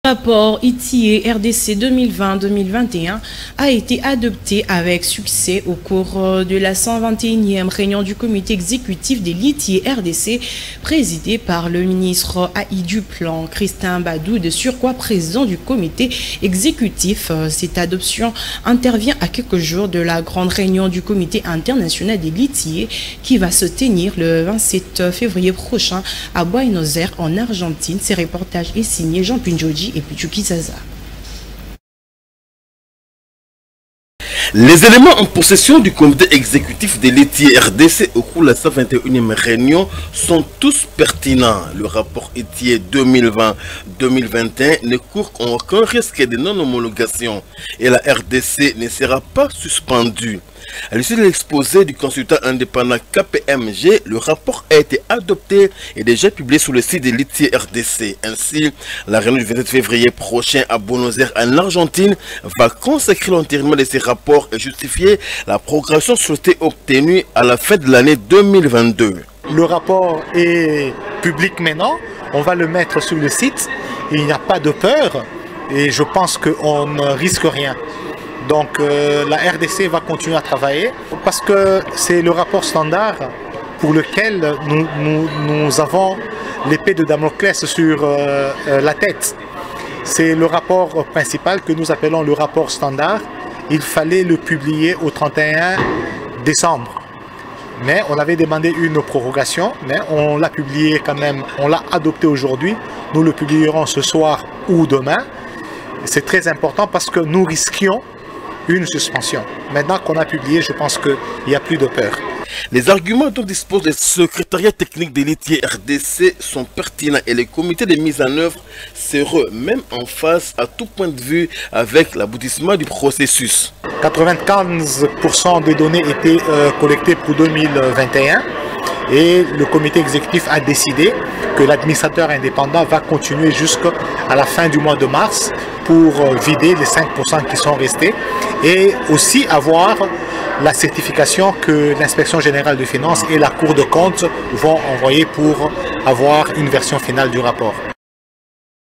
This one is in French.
Le rapport ITIE RDC 2020-2021 a été adopté avec succès au cours de la 121e réunion du comité exécutif de l'ITIE RDC présidé par le ministre AI du Plan, Christin Badou, de surcroît président du comité exécutif. Cette adoption intervient à quelques jours de la grande réunion du comité international de l'ITIE qui va se tenir le 27 février prochain à Buenos Aires en Argentine. Ces reportages est signé Jean Punjoji et Pichuki Zaza. Les éléments en possession du comité exécutif de l'ITIE RDC au cours de la 121e réunion sont tous pertinents. Le rapport ITIE 2020-2021 ne court aucun risque de non-homologation et la RDC ne sera pas suspendue. À l'issue de l'exposé du consultant indépendant KPMG, le rapport a été adopté et déjà publié sur le site de l'ITIE RDC. Ainsi, la réunion du 27 février prochain à Buenos Aires en Argentine va consacrer l'enterrement de ces rapports et justifier la progression souhaitée obtenue à la fin de l'année 2022. Le rapport est public maintenant, on va le mettre sur le site, il n'y a pas de peur et je pense qu'on ne risque rien. Donc la RDC va continuer à travailler parce que c'est le rapport standard pour lequel nous avons l'épée de Damoclès sur la tête. C'est le rapport principal que nous appelons le rapport standard. Il fallait le publier au 31 décembre. Mais on avait demandé une prorogation, mais on l'a publié quand même, on l'a adopté aujourd'hui. Nous le publierons ce soir ou demain. C'est très important parce que nous risquions une suspension. Maintenant qu'on a publié, je pense qu'il n'y a plus de peur. Les arguments dont dispose le secrétariat technique de l'ITIE RDC sont pertinents et les comités de mise en œuvre seront même en face à tout point de vue avec l'aboutissement du processus. 95% des données étaient collectées pour 2021 et le comité exécutif a décidé que l'administrateur indépendant va continuer jusqu'à la fin du mois de mars pour vider les 5% qui sont restés et aussi avoir la certification que l'inspection générale des finances et la Cour de compte vont envoyer pour avoir une version finale du rapport.